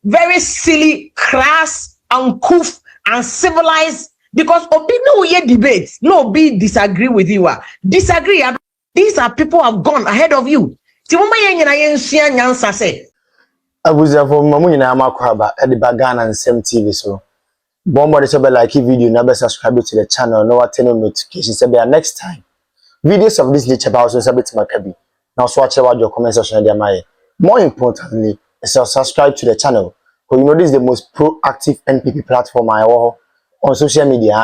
very silly, crass, uncouth, uncivilized. Because obi no ye debate, no be disagree with you. Disagree. These are people who have gone ahead of you. Ti mama yen na yen sua nyansa se. Abuza for mamu nyina amakwaba e de bagana nsem TV so. Bombo de sobe like video na be subscribe to the channel no what notifications say be next time. Videos of this nature about so sabet makabi. Now so watch your comment section there my. More importantly, is to subscribe to the channel. Because you know this is the most proactive NPP platform I have on social media.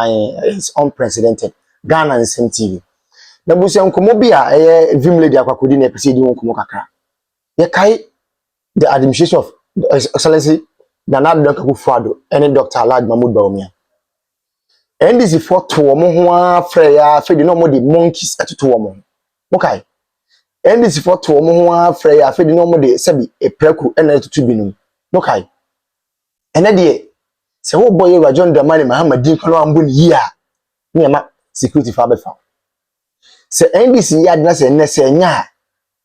It's unprecedented. Ghana nsem TV. Na busi nkomo bia vim lady akwakodi na episode nkomo kakra. Ye kai the administration of excellency Nana Akufo-Addo and Dr. Alhaji Mahmoud Bawumia. And this is for two omo ho afre ya afre no mo the monkeys atoto omo. Okay. And this is for two omo ho afre ya afre no mo de sabi epreku na atoto binum. Okay. And de se wo boy wa John Dramani Mahama din kono ambu ni yi a ne ma security fa be fa. Se NDC ya na se nese nya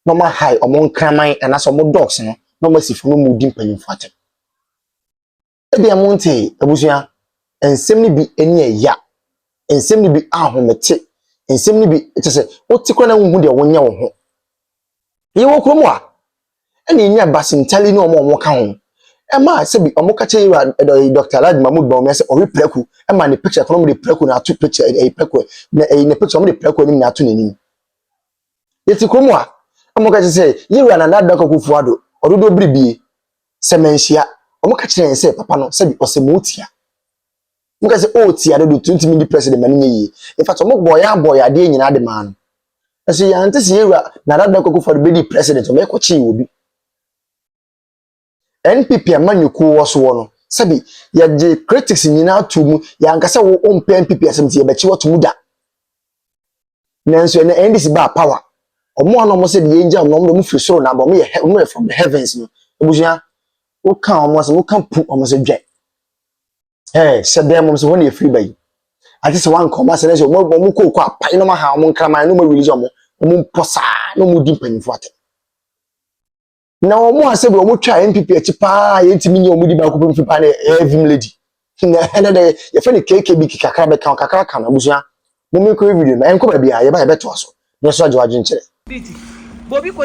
no ma high omo nkraman na so mo dogs no no ma sifu no mu din panyimfo atem. E de monte abusua ensem ni bi eni ya ensem ni bi ahomete ensem ni bi etese otikro na hu de wonya wo ho ye wo kromo a eni nya basintali no omo ka ho e ma se bi omo ka che Dr. Alhaji Mahmoud Bawumia se ori preku e ma ne picture kono mo de preku na atu picture e preku na e ne picture mo de preku ni na atu nanim ye ti kromo a omo ka che se y0ur na Nana Akufo-Addo ododo bribie se menhia omo ka che se papa no se bi osemotia muka se otia do 20 minute president mani yi in fact omo boya de nyina de man ese ya ante se y0ur na Nana Akufo-Addo be di president o me ko chi obi NPP amanyuku wo so no sabi ya je critics nyina tumu ya nkasa wo ompe NPP asemti ye bechi wotumu da nanso ene NDC ba power omo ano mo se de yenja omo mo firi soro na ba mo ye from the heavens no ebusia wo kan omo se mo kan pu omo se dwe se dem mo se woni e free bay ati se wan koma se na se mo ko apai no ma ha omo nkraman no mo release omo posa no mo di panifo ate na omo asebi omo twa NPP achi pa yentimi nye omo di ba ko pemfi pa na evim lady na de ye fe ne KKB kakra be kan kakra kan abusua mo me ko video na enko ba bia ye ba ye beto aso ne so agye nkyere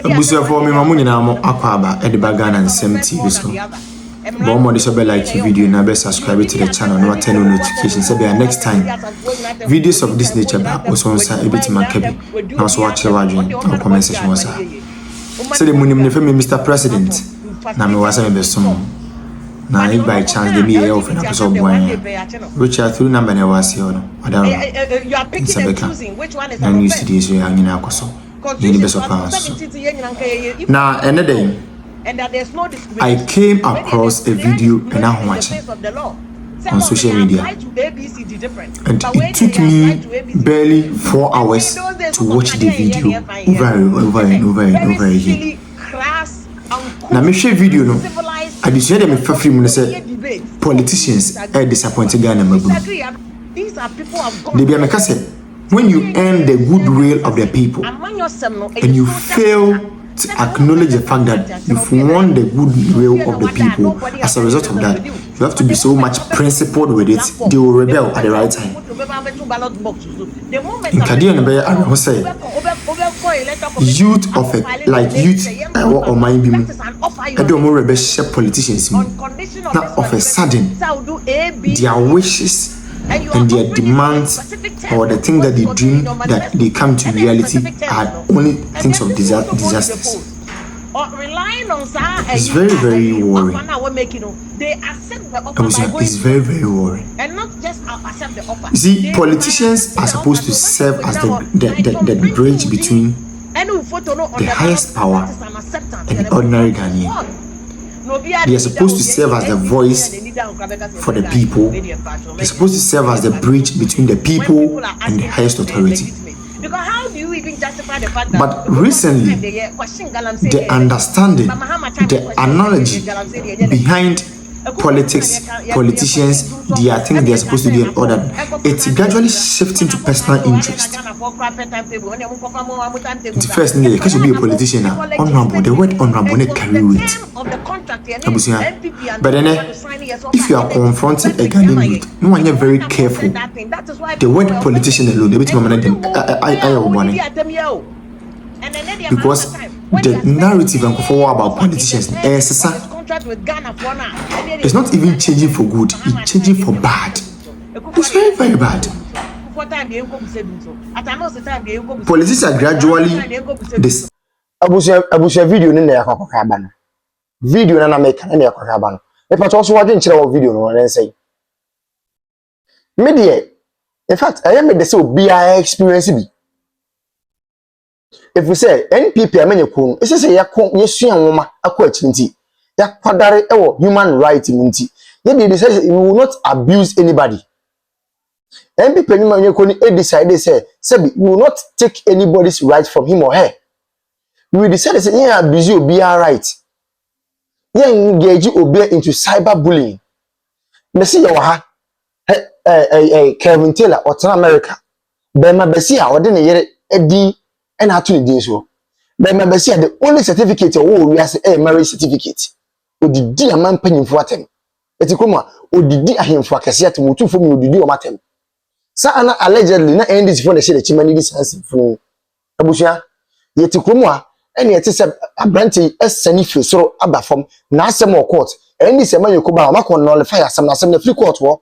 abusua for me mamu nyina mo akwaba e de bagana nsem TV so bombo de sobe like video na be subscribe to the channel no turn on notifications say be next time videos of this nature ba also on sa ebiti makabi na so watch your on comment section wasa say the munim ne femi Mr. President na me wasa me besom na if by chance they be here of na so boy which are through number na wasi ono ada you are picking and choosing which one is na new studio so ya nyina akoso ni be so pass na another and that there's no I came across a video and I'm watching on social media and it took me barely 4 hours to watch the video over again. Now me share video no I decided me free me say politicians are disappointed Ghana mabu. They be make say when you earn the goodwill of the people and you fail to acknowledge the fact that you've won the goodwill of the people, as a result of that, you have to be so much principled with it, they will rebel at the right time. In Kadian Bay, I will say, youth of it, like youth or mind being, I don't more rebellious politicians, not of a sudden, their wishes and their demands or the thing that they dream that they come to reality are only things of disasters. It's very, very worrying. It's very, very worrying. You see, politicians are supposed to serve as the bridge between the highest power and ordinary Ghanaian. They are supposed to serve as the voice for the people. They're supposed to serve as the bridge between the people and the highest authority. But recently, the understanding, the analogy behind politics, politicians, they are things they are supposed to do and all that. It's gradually shifting to personal interest. The first thing you can be a politician now. Honorable, the word honorable they carry weight. But then if you are confronting a Ghanaian youth, no one is very careful. The word politician alone, they be them because the narrative and forward about politicians it's not even changing for good, it's changing for bad. It's very, very bad. Politicians are gradually this abusia video ni na yakwa no. Video na make na yakwa no. E pa also wadin kire wo video no na say. Media in fact I am the say obi experience bi. If we say NPP amenye kun, it say yakon yesua nwoma akọ achinti. Yakwadare ewo human rights munti. They say we will not abuse anybody. NPP amenye kun decide say we will not take anybody's right from him or her. We decided say yeah abuse obi right. Yeah engage obi into cyberbullying. Me see you ha Kevin Taylor or America. Bema besi a ode ne yere edi and how to do so. But remember, the only certificate we have a marriage certificate. O didi a man penny for them. It's a coma, o didi a him for a cassette to move for me, o didi o matem. Sana allegedly not end this for the shade chimney this handsome from Abusia. Yet to Kuma, and yet it's a brandy as sunny free so abba from Nasa more court. And this a man you could buy a macon or fire some the free court war.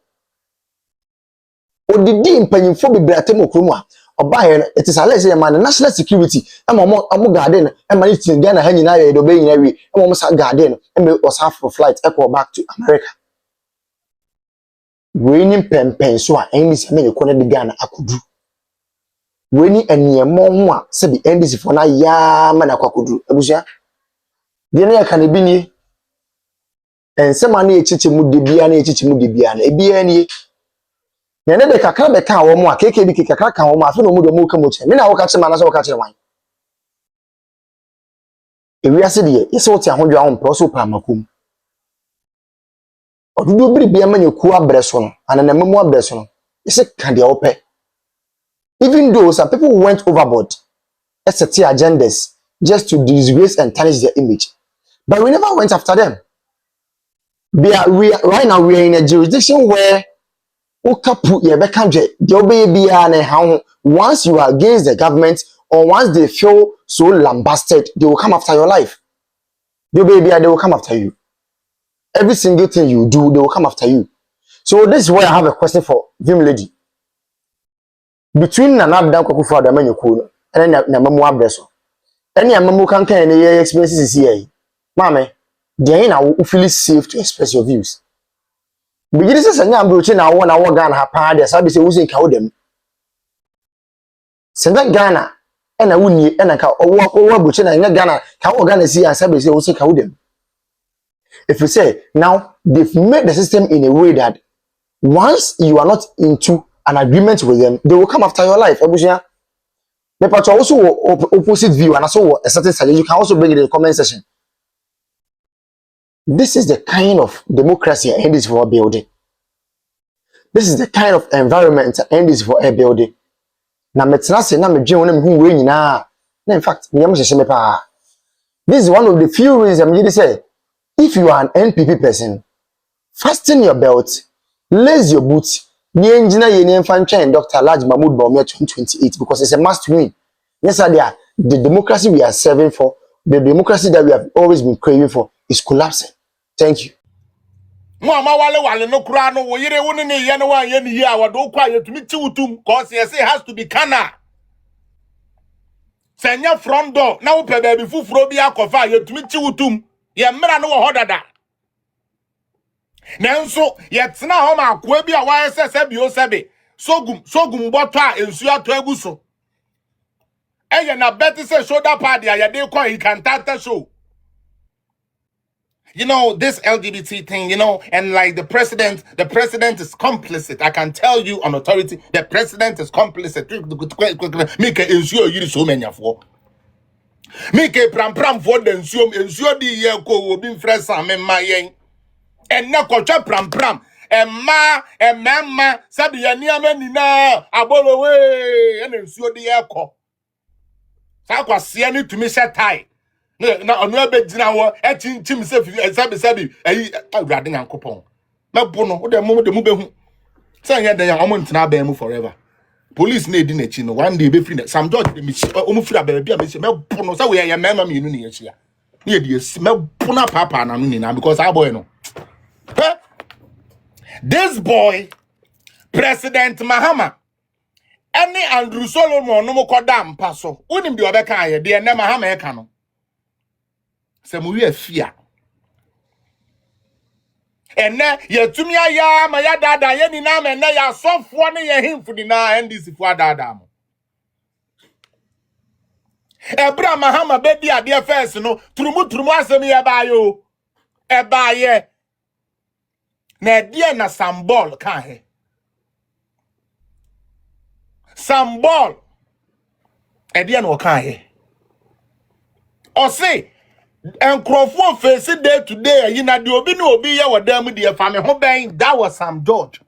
O didi in penny for me, Bratemo Kuma. Obaye it is alleged man national security am garden and manage to Ghana hanging na do be yin awie am sa garden and was half for flight echo back to America. Raining pen so a endis me ko na de Ghana akudu. Weni eniemo ho a se bi endis for na ya ma na kwakudu abusia. De na ya kan bi ni ensema na echiche mu de bia na echiche mu de bia na ebia ni Nene de kakra be kan wo mu a keke bi kakra kan wo mu afi no mu do mu ka mu che me na wo ka che ma na so wo ka che wan ewi ase de yese wo ti ahodwa wo mpo so pa makum odudu biri bia manya ku abre so no anana mamu abre so no yese kan de wo pe even though some people went overboard set agendas just to disgrace and tarnish their image, but we never went after them. Right now we are in a jurisdiction where once you are against the government or once they feel so lambasted, they will come after your life. They will come after you. Every single thing you do, they will come after you. So this is where I have a question for Vim Lady. Between Nanabdan Kokufa the Menuku and Namamu Abreso. Any Amamu can any experiences here. Mamma, they are feel safe to express your views. Begin to say, I'm broaching now 1 hour Ghana, her party, so I say, who's in Cowdem? Send that Ghana, and I wouldn't, and I can't, or walk over Buchin and Ghana, Cow Ghana see, and Sabbath say, who's in Cowdem? If you say, now, they've made the system in a way that once you are not into an agreement with them, they will come after your life. Abusia. But also opposite view, and also a certain side, you can also bring it in the comment section. This is the kind of democracy and this for a building. This is the kind of environment and this for a building. Now, metrasi na mejun who win na. In fact, this is one of the few reasons I'm going to say, if you are an NPP person, fasten your belt, lace your boots. Ni engineer Yenien Fancha Dr. Laj Mahmoud Baumia 2028 because it's a must win. Yes, sir, the democracy we are serving for, the democracy that we have always been craving for, is collapsing. Thank you. Mama wale no krano wo yire woni ne ye no wan ye ni ya wado kwa ye tumi tiwutum cause yes it has to be kana. Senya front door na wo pe ba bi fufuro bi akofa ye tumi tiwutum ye mra no wo hodada. Nanso ye tena ho ma akoa bi a wa sese bi o sebe sogum boto a ensu ato aguso. Eye na bet say shoulder pad ya ye dey call he can tata show. You know, this LGBT thing, you know, and like the president is complicit. I can tell you on authority, the president is complicit. Make ensure you so many for. Make pram for the ensure the year ko will be fresh and my yen. and na kocha pram emma emma sabi ya niama nina abolo we and nsuo de yekọ sa kwase ni tumi setai na onu abegina wo etintim sabi ayi awurade nyankopon mebo no wo de mo behu say here den ya omo ntena ba mu forever police na edi na chi no one day be free Sam George de mi omo free ba bia me mebo no say we ya mema me nu ne yechia na ye de mebo na papa na no ni na because our boy no this boy President Mahama any Andrew Solomon no mo koda mpa so wonim de obeka aye de na Mahama e ka no se mo wi afia ene yetumi aya ma ya dada ye ni na me na ya sofo ne ye himfu di na NDC fu adada mo ebra Mahama be di ade first no turumu asem ye ba yo e ba ye na die na sambol ka he sambol e die na o ka he o say enkrofo face day to day yi na de obi na obi ye wadam de fa me ho ben that was Sam George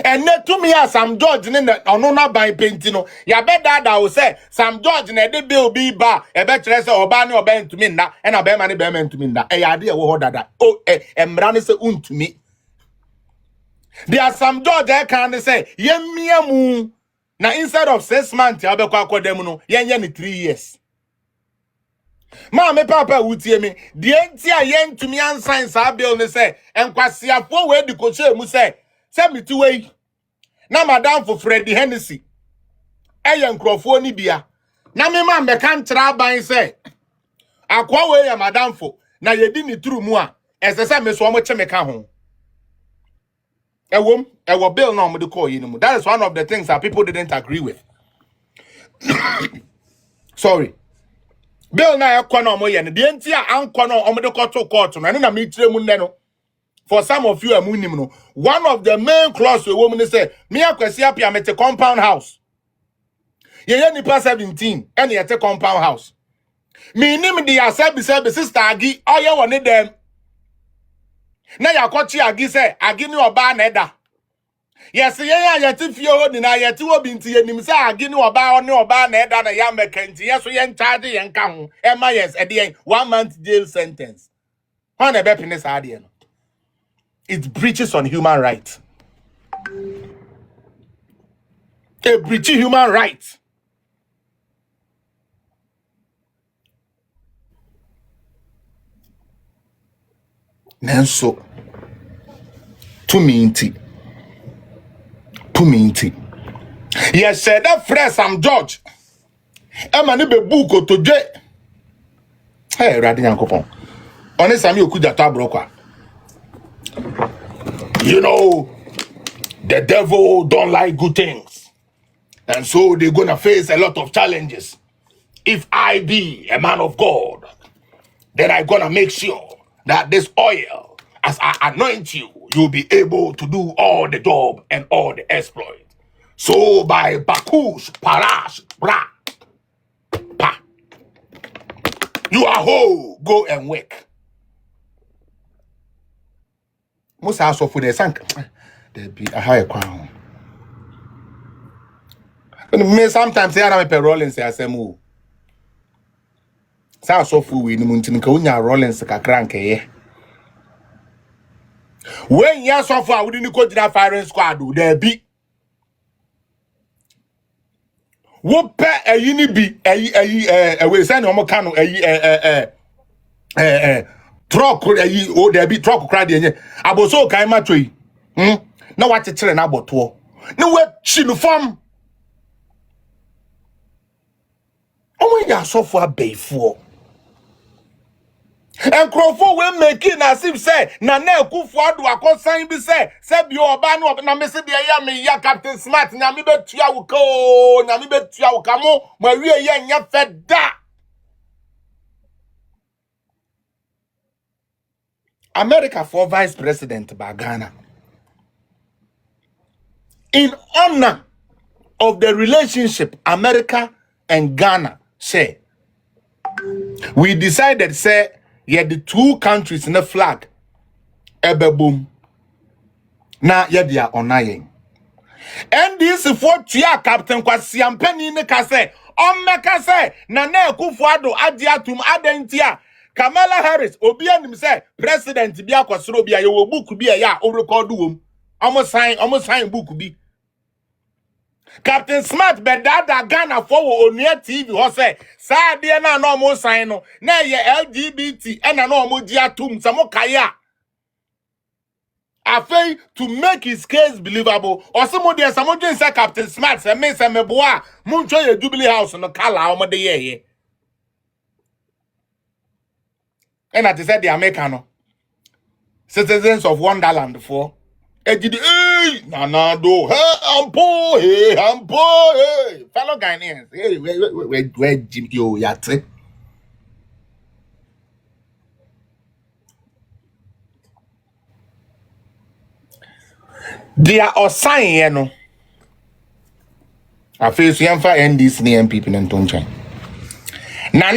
and ne to me as Sam George ne ono na ban penti no ya be dada wo say Sam George na de be obi ba e be kire say oba ne oba ntumi nda e na be ma ne be ma ntumi nda e ya de wo ho dada o emra ne say untumi there Sam George e kan ne say yemia mu na instead of 6 months ya be kwa akodam no yenye ne 3 years ma me papa wutie me de enti a yentumi ansan sa bill ne say enkwasiafo we di koche mu say miti we na madam for Freddy Hennessy eye nkrofo ni bia na me ma mbeka ntra ban say akwa we ya madam for na yedi ni turu mu a esese me so mo chemeka ho ewo bill na mo de call yi ni mu. That is one of the things that people didn't agree with. Sorry. Bill na ekwa mo ye ne de enti a ankwa no omo de court no na me tire mu nne no. For some of you amunim no, one of the main clause we woman say me akwesi apia mete compound house. Ye nipa 17 and ye te compound house. Me nim di asabi sister agi oye woni dem. Na yakochi agi say agi ni oba na eda. Yes ye te fie ho ni na ye te obi nti ye nim say agi ni oba na eda na ya mekanti yes so ye charge ye nka ho. Ema yes e de 1 month jail sentence. Ho na be pene sa de no. It breaches on human rights. It breaches human rights. Nenso. To me. Yes, said that friend Sam George. Emma ni be book to J. Hey, Radi Yankopon. Honest, I'm your Kujata broker. You know, the devil don't like good things. And so they're going to face a lot of challenges. If I be a man of God, then I'm going to make sure that this oil, as I anoint you, you'll be able to do all the job and all the exploit. So by Bakush, Parash, Bra, Pa, you are whole, go and work. Most house of food, they sank. There be a higher crown. Me sometimes say I'm a rolling say I say move. Sa so fu we ni muntin ka unya rolling se kakra nke ye. When ya so fu a we ni ko jira firing squad o there be. Wo pe ayi ni bi we say na omo ka no truck ayi o there be truck kra de nye. Aboso kan ma toyi. Na wa chechere na aboto. Na we chi no fam. Oh my God, so far bayfo. And Crawford will make it as if say, Nana Kufuadu, a consign be say you are ban up na Messi de Yami, ya Captain Smart, Namibe Tiauko, Namibe Tiaukamo, Maria Yan Yafeda. America for Vice President by Ghana. In honor of the relationship America and Ghana say, we decided say ye the two countries in the flag ebe boom na ye dia onayen NDC for tia Captain Kwasi Ampani ne kase ommeka se na Akufo-Addo Agyeta adentia Kamala Harris obi anim se president bi akwasoro bi ayo book bi ya o record wom omo sign book bi Captain Smart bedada Ghana for Onua TV ho se sa de na omo sign no na ye LGBT na omo gi atum samo kaya afei to make his case believable osimo de samo dwen say Captain Smart say me say meboa muncho ye Jubilee HoUse no kala omo de ye and at said the American citizens of Wonderland for Ejidi nanado hey ampo hey fellow Ghanaians hey where Jim yo yate they are osan no afei so yamfa NDC ne MPP no ntonchen nana